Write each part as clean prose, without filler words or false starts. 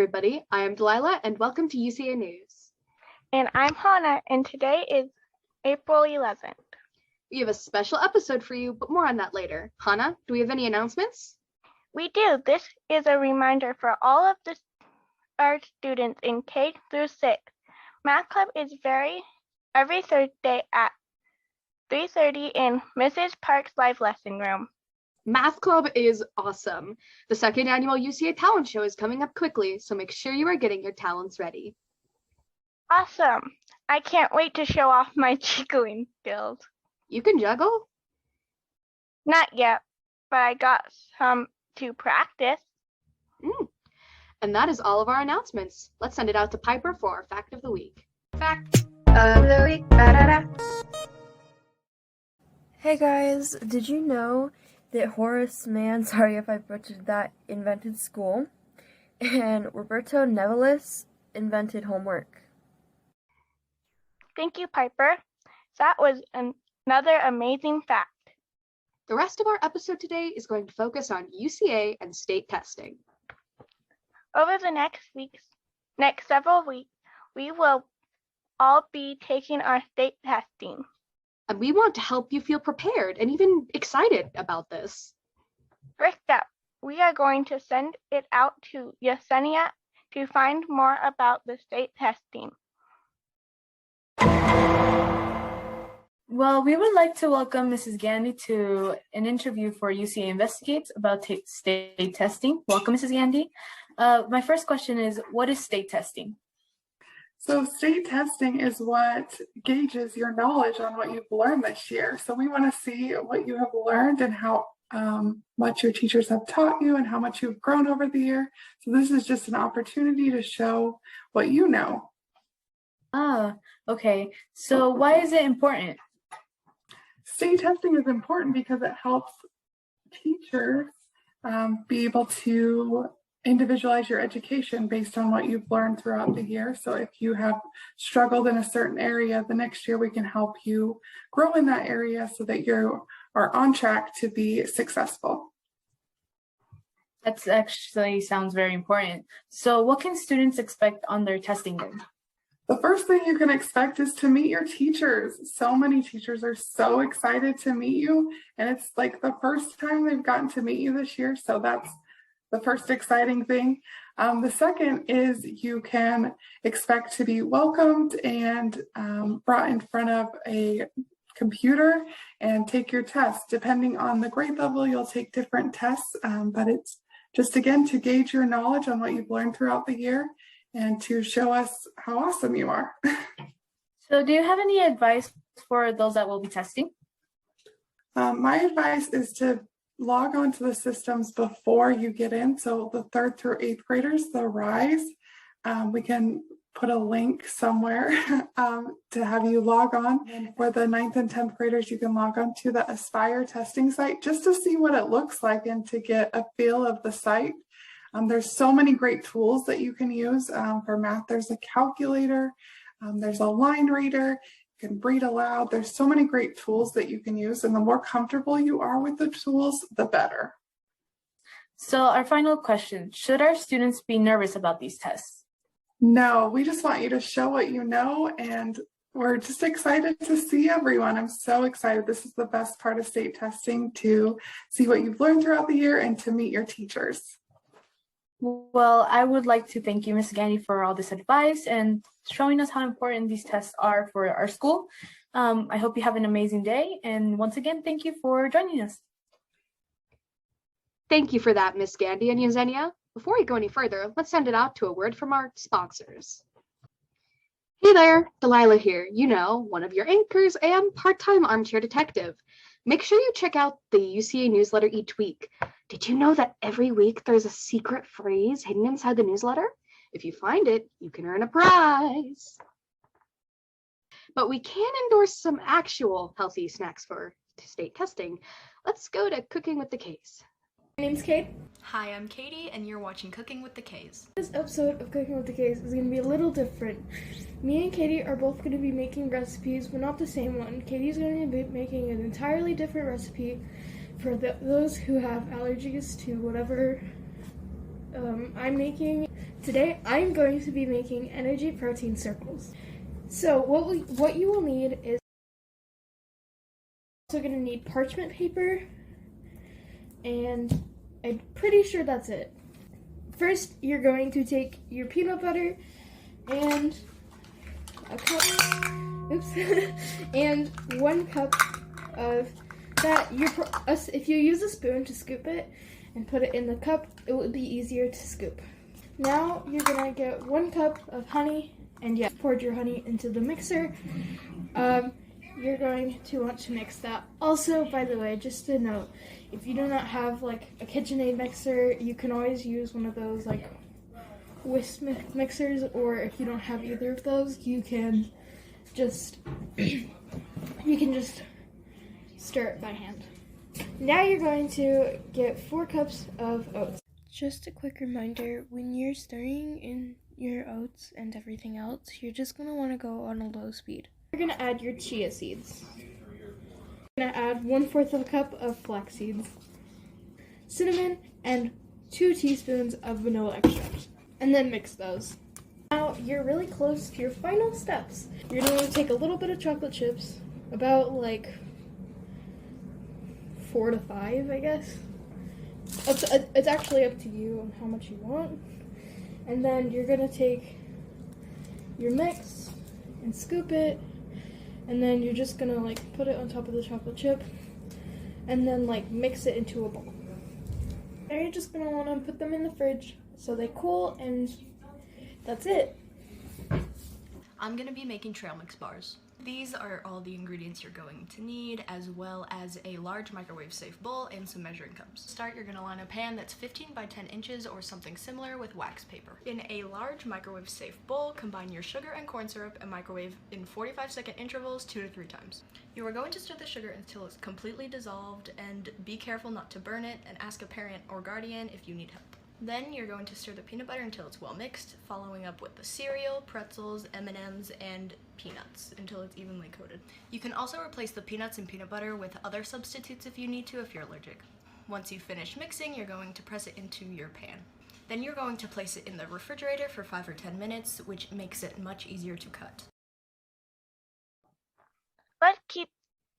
everybody. I am Delilah, and welcome to UCA News. And I'm Hannah, and today is April 11th. We have a special episode for you, but more on that later. Hannah, do we have any announcements? We do. This is a reminder for all of our students in K through 6. Math Club is every Thursday at 3:30 in Mrs. Park's Live Lesson Room. Math Club is awesome. The second annual UCA Talent Show is coming up quickly, so make sure you are getting your talents ready. Awesome. I can't wait to show off my jiggling skills. You can juggle? Not yet, but I got some to practice. And that is all of our announcements. Let's send it out to Piper for our Fact of the Week. Fact of the Week. Da-da-da. Hey guys, did you know that Horace Mann, sorry if I butchered that, invented school, and Roberto Nevilis invented homework? Thank you, Piper. That was another amazing fact. The rest of our episode today is going to focus on UCA and state testing. Over the next several weeks, we will all be taking our state testing. And we want to help you feel prepared and even excited about this. First up, we are going to send it out to Yesenia to find more about the state testing. Well, we would like to welcome Mrs. Gandy to an interview for UCA Investigates about state testing. Welcome, Mrs. Gandy. My first question is, what is state testing? So state testing is what gauges your knowledge on what you've learned this year. So we want to see what you have learned and how much your teachers have taught you and how much you've grown over the year. So this is just an opportunity to show what you know. Ah, okay. So why is it important? State testing is important because it helps teachers be able to individualize your education based on what you've learned throughout the year. So if you have struggled in a certain area, the next year we can help you grow in that area so that you are on track to be successful. That actually sounds very important. So what can students expect on their testing day? The first thing you can expect is to meet your teachers. So many teachers are so excited to meet you, and it's like the first time they've gotten to meet you this year. So that's the first exciting thing. The second is you can expect to be welcomed and brought in front of a computer and take your test. Depending on the grade level, you'll take different tests, but it's just, again, to gauge your knowledge on what you've learned throughout the year and to show us how awesome you are. So do you have any advice for those that will be testing? My advice is to log on to the systems before you get in. So the 3rd through 8th graders, the RISE, we can put a link somewhere to have you log on. And for the 9th and 10th graders, you can log on to the Aspire testing site just to see what it looks like and to get a feel of the site. There's so many great tools that you can use. For math, there's a calculator, there's a line reader, you can read aloud. There's so many great tools that you can use, and the more comfortable you are with the tools, the better. So our final question, should our students be nervous about these tests? No, we just want you to show what you know, and we're just excited to see everyone. I'm so excited. This is the best part of state testing, to see what you've learned throughout the year and to meet your teachers. Well, I would like to thank you, Ms. Gandy, for all this advice and showing us how important these tests are for our school. I hope you have an amazing day. And once again, thank you for joining us. Thank you for that, Miss Gandy and Yesenia. Before we go any further, let's send it out to a word from our sponsors. Hey there, Delilah here, one of your anchors and part-time armchair detective. Make sure you check out the UCA newsletter each week. Did you know that every week there's a secret phrase hidden inside the newsletter? If you find it, you can earn a prize. But we can endorse some actual healthy snacks for state testing. Let's go to Cooking with the K's. My name's Kate. Hi, I'm Katie, and you're watching Cooking with the K's. This episode of Cooking with the K's is going to be a little different. Me and Katie are both going to be making recipes, but not the same one. Katie's going to be making an entirely different recipe for those who have allergies to whatever I'm making. Today I'm going to be making energy protein circles. So what you will need is also going to need parchment paper, and I'm pretty sure that's it. First, you're going to take your peanut butter and a cup, and 1 cup of that. If you use a spoon to scoop it and put it in the cup, it would be easier to scoop. Now you're gonna get 1 cup of honey, and you poured your honey into the mixer. You're going to want to mix that. Also, by the way, just a note, if you do not have like a KitchenAid mixer, you can always use one of those like whisk mixers, or if you don't have either of those, you can just stir it by hand. Now you're going to get 4 cups of oats. Just a quick reminder, when you're stirring in your oats and everything else, you're just going to want to go on a low speed. You're going to add your chia seeds. You're going to add 1/4 of a cup of flax seeds, cinnamon, and 2 teaspoons of vanilla extract, and then mix those. Now you're really close to your final steps. You're going to take a little bit of chocolate chips, about like 4 to 5, I guess. It's actually up to you on how much you want. And then you're gonna take your mix and scoop it, and then you're just gonna like put it on top of the chocolate chip, and then like mix it into a bowl. Now you're just gonna wanna put them in the fridge so they cool, and that's it. I'm gonna be making trail mix bars. These are all the ingredients you're going to need, as well as a large microwave safe bowl and some measuring cups. To start, you're gonna line a pan that's 15 by 10 inches or something similar with wax paper. In a large microwave safe bowl, combine your sugar and corn syrup and microwave in 45-second intervals 2 to 3 times. You are going to stir the sugar until it's completely dissolved, and be careful not to burn it, and ask a parent or guardian if you need help. Then you're going to stir the peanut butter until it's well mixed, following up with the cereal, pretzels, M&Ms, and peanuts until it's evenly coated. You can also replace the peanuts and peanut butter with other substitutes if you need to if you're allergic. Once you finish mixing, you're going to press it into your pan. Then you're going to place it in the refrigerator for 5 or 10 minutes, which makes it much easier to cut. Let's keep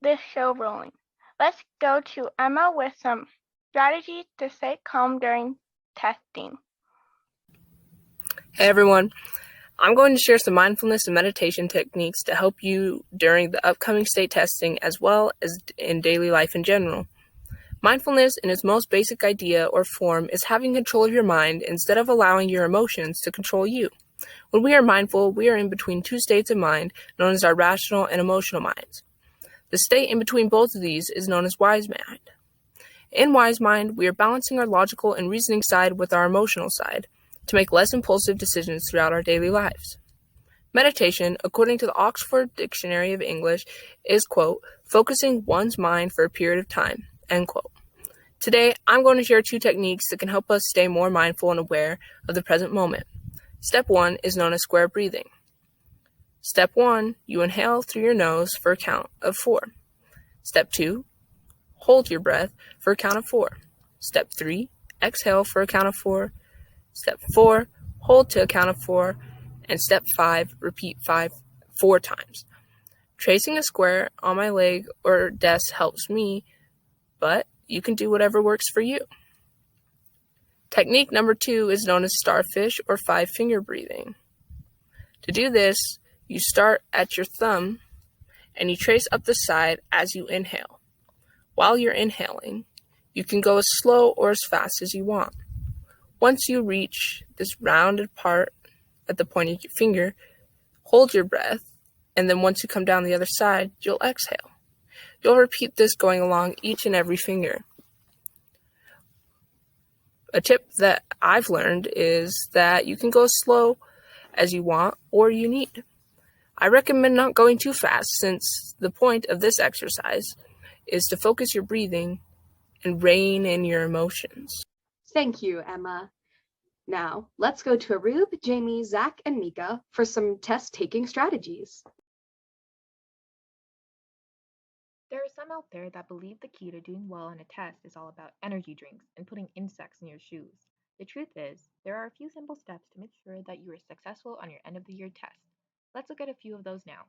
this show rolling. Let's go to Emma with some strategies to stay calm during testing. Hey everyone, I'm going to share some mindfulness and meditation techniques to help you during the upcoming state testing as well as in daily life in general. Mindfulness in its most basic idea or form is having control of your mind instead of allowing your emotions to control you. When we are mindful, we are in between 2 states of mind known as our rational and emotional minds. The state in between both of these is known as wise mind. In wise mind, we are balancing our logical and reasoning side with our emotional side to make less impulsive decisions throughout our daily lives. Meditation, according to the Oxford Dictionary of English, is, quote, focusing one's mind for a period of time, end quote. Today, I'm going to share 2 techniques that can help us stay more mindful and aware of the present moment. Step 1 is known as square breathing. Step 1, you inhale through your nose for a count of 4. Step 2, hold your breath for a count of 4. Step 3, exhale for a count of 4. Step 4, hold to a count of 4. And step 5, repeat 4 times. Tracing a square on my leg or desk helps me, but you can do whatever works for you. Technique number 2 is known as starfish or 5-finger breathing. To do this, you start at your thumb and you trace up the side as you inhale. While you're inhaling, you can go as slow or as fast as you want. Once you reach this rounded part at the point of your finger, hold your breath, and then once you come down the other side, you'll exhale. You'll repeat this going along each and every finger. A tip that I've learned is that you can go as slow as you want or you need. I recommend not going too fast, since the point of this exercise is to focus your breathing and rein in your emotions. Thank you, Emma. Now, let's go to Arub, Jamie, Zach, and Mika for some test-taking strategies. There are some out there that believe the key to doing well on a test is all about energy drinks and putting insects in your shoes. The truth is, there are a few simple steps to make sure that you are successful on your end of the year test. Let's look at a few of those now.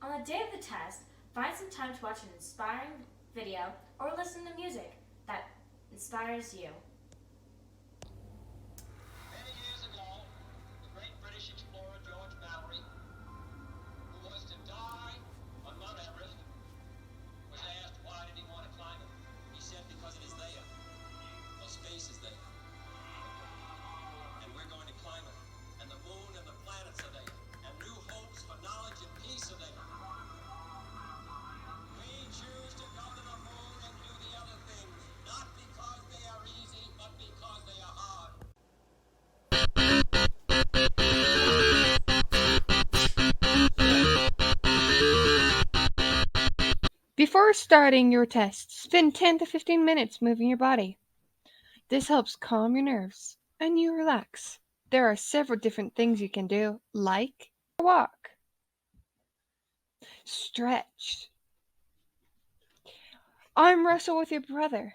On the day of the test, find some time to watch an inspiring video or listen to music that inspires you. Many years ago, the great British explorer George Mallory, who was to die on Mount Everest, was asked why did he want to climb it. He said because it is there. Well, space is there. And we're going to climb it. And the moon and the planets are there. And new hopes for knowledge and peace are there. We choose to go to the moon and do the other things, not because they are easy, but because they are hard. Before starting your test, spend 10 to 15 minutes moving your body. This helps calm your nerves and you relax. There are several different things you can do, like walk, stretch, arm wrestle with your brother.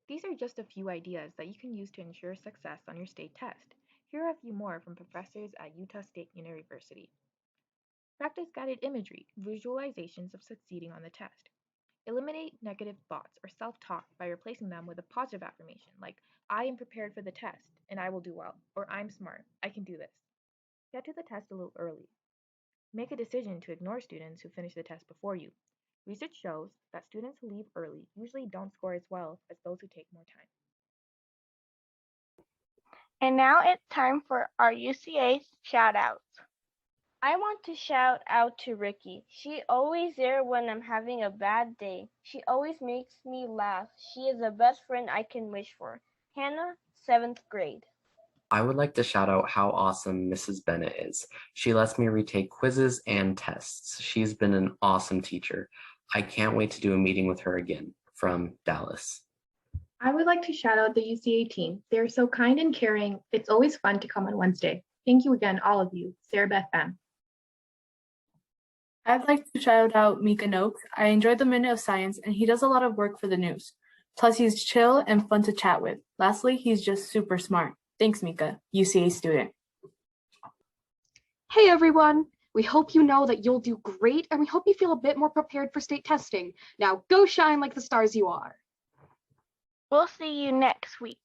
These are just a few ideas that you can use to ensure success on your state test. Here are a few more from professors at Utah State University. Practice guided imagery, visualizations of succeeding on the test. Eliminate negative thoughts or self-talk by replacing them with a positive affirmation like, I am prepared for the test and I will do well, or I'm smart, I can do this. Get to the test a little early. Make a decision to ignore students who finish the test before you. Research shows that students who leave early usually don't score as well as those who take more time. And now it's time for our UCA shout-outs. I want to shout out to Ricky. She always there when I'm having a bad day. She always makes me laugh. She is the best friend I can wish for. Hannah, 7th grade. I would like to shout out how awesome Mrs. Bennett is. She lets me retake quizzes and tests. She's been an awesome teacher. I can't wait to do a meeting with her again. From Dallas. I would like to shout out the UCA team. They are so kind and caring. It's always fun to come on Wednesday. Thank you again, all of you. Sarah Beth M. I'd like to shout out Mika Noakes. I enjoyed the Minute of Science, and he does a lot of work for the news. Plus, he's chill and fun to chat with. Lastly, he's just super smart. Thanks, Mika, UCA student. Hey everyone! We hope you know that you'll do great and we hope you feel a bit more prepared for state testing. Now go shine like the stars you are. We'll see you next week.